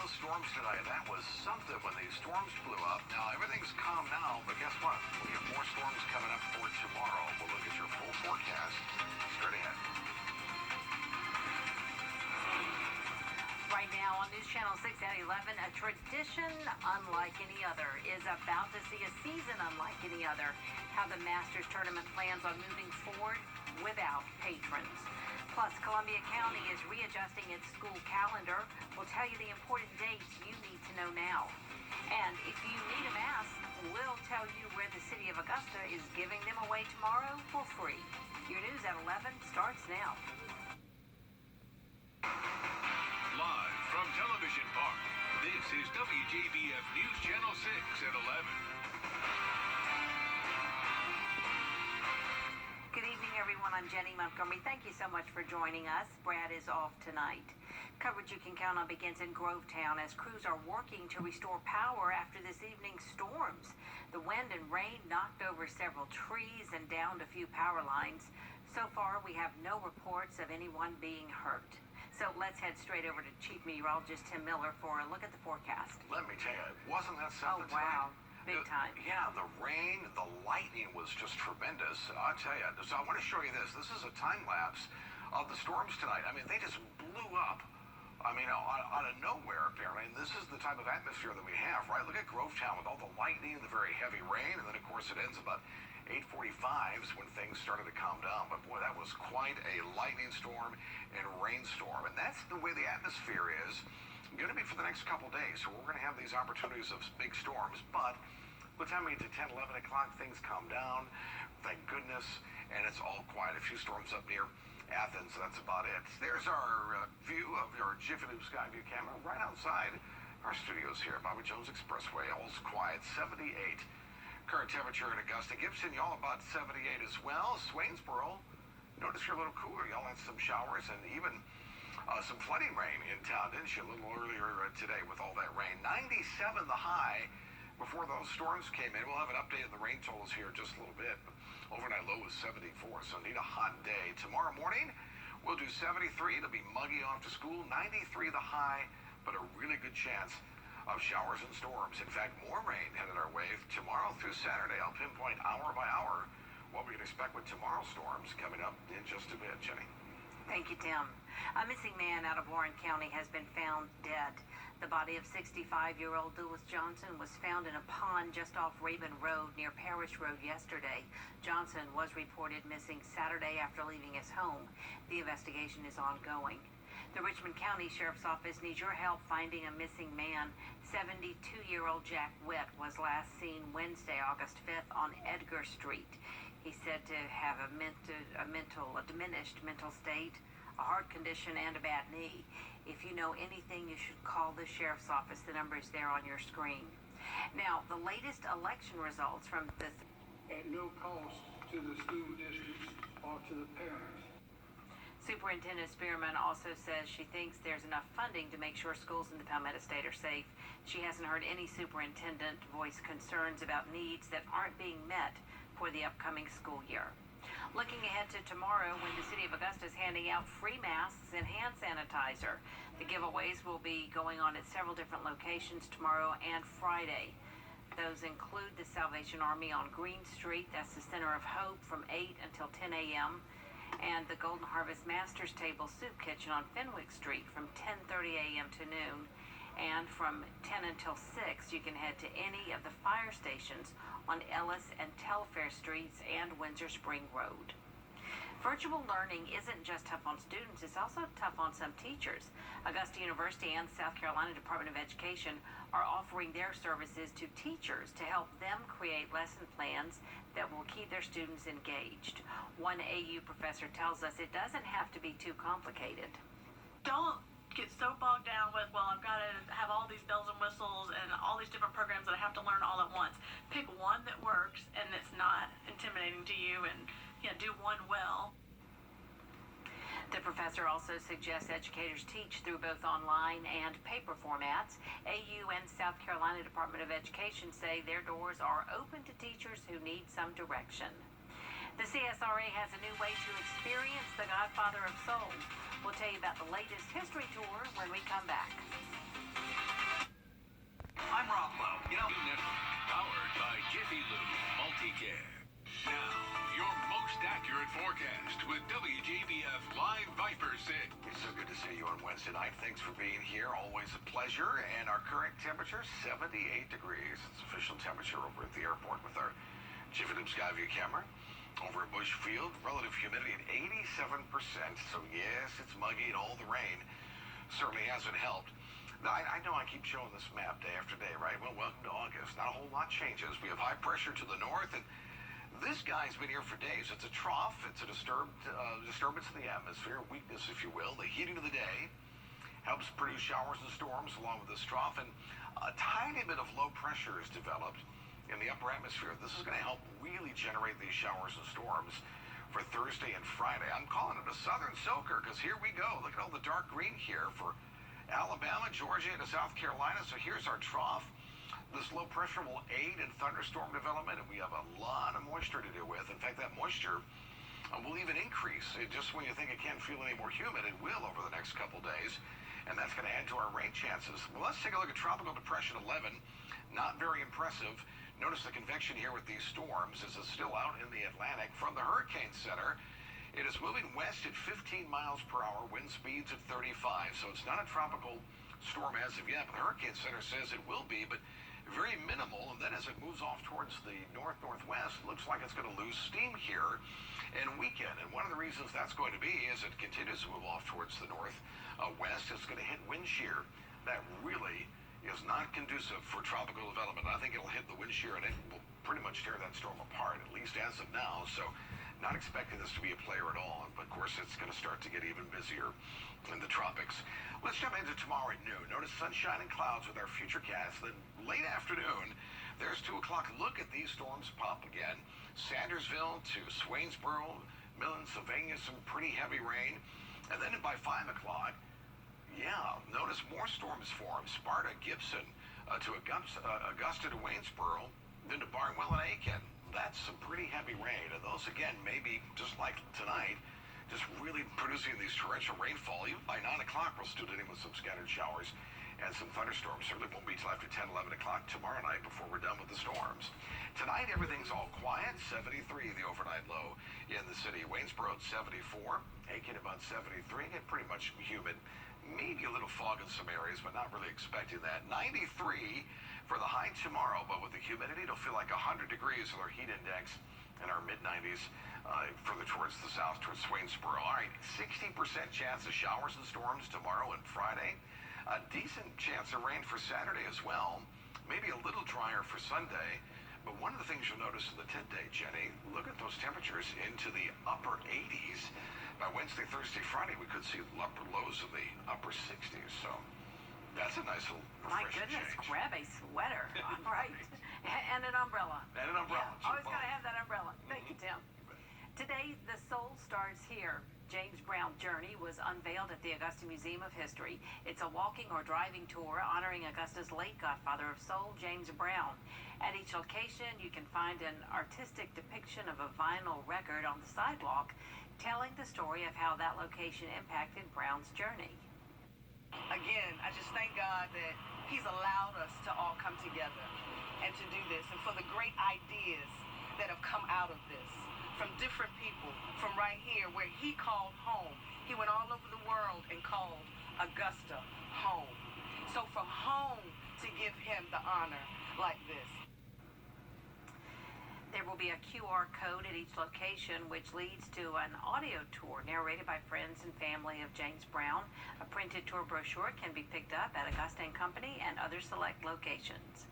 those storms tonight. That was something when these storms blew up. Now, everything's calm now, but guess what? We have more storms coming up for tomorrow. We'll look at your full forecast straight ahead. Right now on News Channel 6 at 11, a tradition unlike any other is about to see a season unlike any other. How the Masters Tournament plans on moving forward without patrons. Plus, Columbia County is readjusting its school calendar. We'll tell you the important dates you need to know now. And if you need a mask, we'll tell you where the city of Augusta is giving them away tomorrow for free. Your news at 11 starts now. Live from Television Park, this is WJBF News Channel 6 at 11. Good evening, everyone. I'm Jenny Montgomery. Thank you so much for joining us. Brad is off tonight. Coverage you can count on begins in Grovetown as crews are working to restore power after this evening's storms. The wind and rain knocked over several trees and downed a few power lines. So far, we have no reports of anyone being hurt. So let's head straight over to Chief Meteorologist Tim Miller for a look at the forecast. Let me tell you, wasn't that something wow. tonight? Big time. Yeah, the rain, the lightning was just tremendous. I'll tell you. So I want to show you this. This is a time lapse of the storms tonight. I mean, they just blew up. I mean, out of nowhere, apparently. And this is the type of atmosphere that we have, right? Look at Grovetown with all the lightning, the very heavy rain, and then, of course, it ends about 8:45 when things started to calm down. But, boy, that was quite a lightning storm and rainstorm. And that's the way the atmosphere is going to be for the next couple days. So we're going to have these opportunities of big storms. But by the time we get to 10, 11 o'clock, things calm down. Thank goodness. And it's all quiet. A few storms up near Athens. That's about it. There's our view of our Wjbf Skyview camera right outside our studios here. Bobby Jones Expressway. All's quiet. 78. Current temperature in Augusta. Gibson, y'all about 78 as well. Swainsboro, notice you're a little cooler. Y'all had some showers and even some flooding rain in town, didn't you? A little earlier today with all that rain. 97 the high before those storms came in. We'll have an update of the rain totals here in just a little bit. Overnight low was 74, so need a hot day. Tomorrow morning, we'll do 73. It'll be muggy off to school. 93 the high, but a really good chance of showers and storms. In fact, more rain headed our way tomorrow through Saturday. I'll pinpoint hour by hour what we can expect with tomorrow's storms coming up in just a bit. Jenny. Thank you, Tim. A missing man out of Warren County has been found dead. The body of 65-year-old Lewis Johnson was found in a pond just off Raven Road near Parish Road yesterday. Johnson was reported missing Saturday after leaving his home. The investigation is ongoing. The Richmond County Sheriff's Office needs your help finding a missing man. 72-year-old Jack Witt was last seen Wednesday, August 5th on Edgar Street. He's said to have a diminished mental state, a heart condition, and a bad knee. If you know anything, you should call the Sheriff's Office. The number is there on your screen. Now, the latest election results from the... At no cost to the school districts or to the parents. Superintendent Spearman also says she thinks there's enough funding to make sure schools in the Palmetto State are safe. She hasn't heard any superintendent voice concerns about needs that aren't being met for the upcoming school year. Looking ahead to tomorrow when the city of Augusta is handing out free masks and hand sanitizer. The giveaways will be going on at several different locations tomorrow and Friday. Those include the Salvation Army on Green Street. That's the Center of Hope from 8 until 10 a.m. and the Golden Harvest Masters Table Soup Kitchen on Fenwick Street from 10:30 a.m. to noon. And from 10 until 6, you can head to any of the fire stations on Ellis and Telfair Streets and Windsor Spring Road. Virtual learning isn't just tough on students, it's also tough on some teachers. Augusta University and South Carolina Department of Education are offering their services to teachers to help them create lesson plans that will keep their students engaged. One AU professor tells us it doesn't have to be too complicated. Don't get so bogged down with, well, I've got to have all these bells and whistles and all these different programs that I have to learn all at once. Pick one that works and it's not intimidating to you, and do one well. The professor also suggests educators teach through both online and paper formats. AU and South Carolina Department of Education say their doors are open to teachers who need some direction. The CSRA has a new way to experience the Godfather of Soul. We'll tell you about the latest history tour when we come back. Rob Lowe. You know, Powered by Jiffy Lube Multicare. Now, your most accurate forecast with WJBF Live Viper 6. it's so good to see you on Wednesday night. Thanks for being here. Always a pleasure. And our current temperature, 78 degrees. It's official temperature over at the airport with our Jiffy Lube Skyview camera. Over at Bush Field, relative humidity at 87%. So yes, it's muggy and all the rain certainly hasn't helped. Now, I know I keep showing this map day after day, right? Well, welcome to August. Not a whole lot changes. We have high pressure to the north, and this guy's been here for days. It's a trough. It's a disturbance in the atmosphere, weakness, if you will. The heating of the day helps produce showers and storms along with this trough, and a tiny bit of low pressure is developed in the upper atmosphere. This is going to help really generate these showers and storms for Thursday and Friday. I'm calling it a southern soaker because here we go. Look at all the dark green here for Alabama, Georgia, and South Carolina. So here's our trough. This low pressure will aid in thunderstorm development, and we have a lot of moisture to deal with. In fact, that moisture will even increase. Just when you think it can't feel any more humid, it will over the next couple days, and that's going to add to our rain chances. Well, let's take a look at Tropical Depression 11. Not very impressive. Notice the convection here with these storms. This is still out in the Atlantic from the Hurricane Center. It is moving west at 15 miles per hour, wind speeds at 35. So it's not a tropical storm as of yet, but the Hurricane Center says it will be, but very minimal. And then as it moves off towards the northwest, looks like it's going to lose steam here and weaken. And one of the reasons that's going to be is it continues to move off towards the northwest. It's going to hit wind shear. That really is not conducive for tropical development. I think it'll hit the wind shear and it will pretty much tear that storm apart, at least as of now. So not expecting this to be a player at all. But of course, it's going to start to get even busier in the tropics. Let's jump into tomorrow at noon. Notice sunshine and clouds with our futurecast. Then late afternoon, there's 2 o'clock. Look at these storms pop again. Sandersville to Swainsboro, Millen, Sylvania, some pretty heavy rain. And then by 5 o'clock, yeah, notice more storms form. Sparta, Gibson, to Augusta to Waynesboro, then to Barnwell and Aiken. That's some pretty heavy rain. And those, again, maybe just like tonight, just really producing these torrential rainfall. Even by 9 o'clock, we're still dealing with some scattered showers and some thunderstorms. Certainly won't be till after 10, 11 o'clock tomorrow night before we're done with the storms. Tonight, everything's all quiet. 73, the overnight low in the city. Waynesboro at 74. Aiken about 73. Get pretty much humid. Maybe a little fog in some areas, but not really expecting that. 93 for the high tomorrow, but with the humidity, it'll feel like 100 degrees with our heat index in our mid-90s further towards the south, towards Swainsboro. All right, 60% chance of showers and storms tomorrow and Friday. A decent chance of rain for Saturday as well. Maybe a little drier for Sunday. But one of the things you'll notice in the 10-day, Jenny, look at those temperatures into the upper 80s. By Wednesday, Thursday, Friday, we could see upper lows in the upper 60s. So that's a nice little My refreshing goodness, change. grab a sweater. Right. And an umbrella. And an umbrella. Yeah, always got to have that umbrella. Thank you, Tim. Today, the soul starts here. James Brown Journey was unveiled at the Augusta Museum of History. It's a walking or driving tour honoring Augusta's late godfather of soul, James Brown. At each location, you can find an artistic depiction of a vinyl record on the sidewalk, telling the story of how that location impacted Brown's journey. Again, I just thank God that He's allowed us to all come together and to do this, and for the great ideas that have come out of this from different people, from right here where He called home. He went all over the world and called Augusta home. So from home to give Him the honor like this. There will be a QR code at each location, which leads to an audio tour narrated by friends and family of James Brown. A printed tour brochure can be picked up at Augusta & Company and other select locations.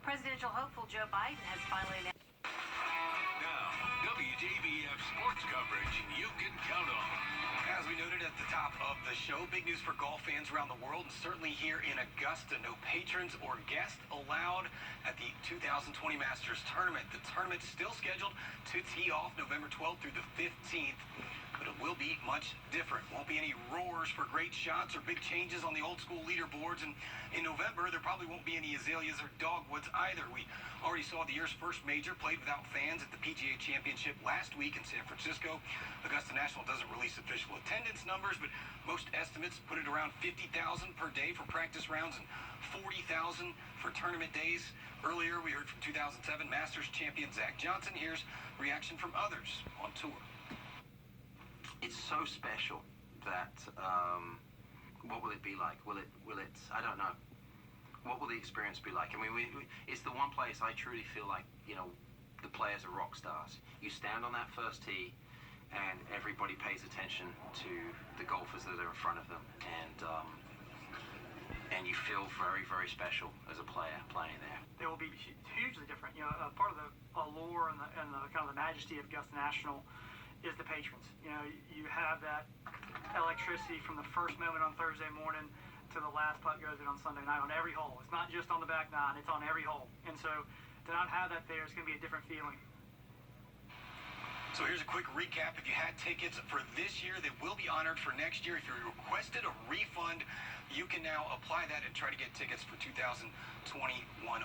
Presidential hopeful Joe Biden has finally announced. Now, WJBF sports coverage you can count on. As we noted at the top of the show, big news for golf fans around the world, and certainly here in Augusta. No patrons or guests allowed at the 2020 Masters Tournament. The tournament's still scheduled to tee off November 12th through the 15th. but it will be much different. Won't be any roars for great shots or big changes on the old school leaderboards. And in November, there probably won't be any azaleas or dogwoods either. We already saw the year's first major played without fans at the PGA Championship last week in San Francisco. Augusta National doesn't release official attendance numbers, but most estimates put it around 50,000 per day for practice rounds and 40,000 for tournament days. Earlier, we heard from 2007 Masters champion Zach Johnson. Here's reaction from others on tour. It's so special that what will it be like? Will it I don't know. What will the experience be like? I mean, it's the one place I truly feel like, you know, the players are rock stars. You stand on that first tee and everybody pays attention to the golfers that are in front of them, and you feel very, very special as a player playing there. They will be hugely different. You know, part of the allure and the kind of the majesty of Augusta National is the patrons. You know, you have that electricity from the first moment on Thursday morning to the last putt goes in on Sunday night on every hole. It's not just on the back nine, it's on every hole. And so to not have that there, it's going to be a different feeling. So here's a quick recap. If you had tickets for this year, they will be honored for next year. If you requested a refund, you can now apply that and try to get tickets for 2021.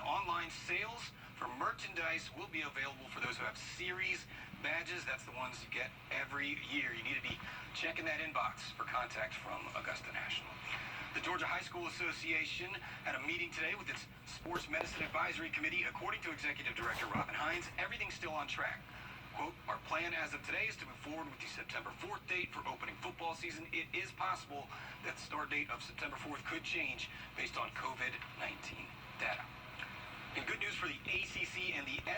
Online sales for merchandise will be available for those who have series badges. That's the ones you get every year. You need to be checking that inbox for contact from Augusta National. The Georgia High School Association had a meeting today with its Sports Medicine Advisory Committee. According to Executive Director Robin Hines, everything's still on track. Quote, our plan as of today is to move forward with the September 4th date for opening football season. It is possible that the start date of September 4th could change based on COVID-19 data. And good news for the ACC and the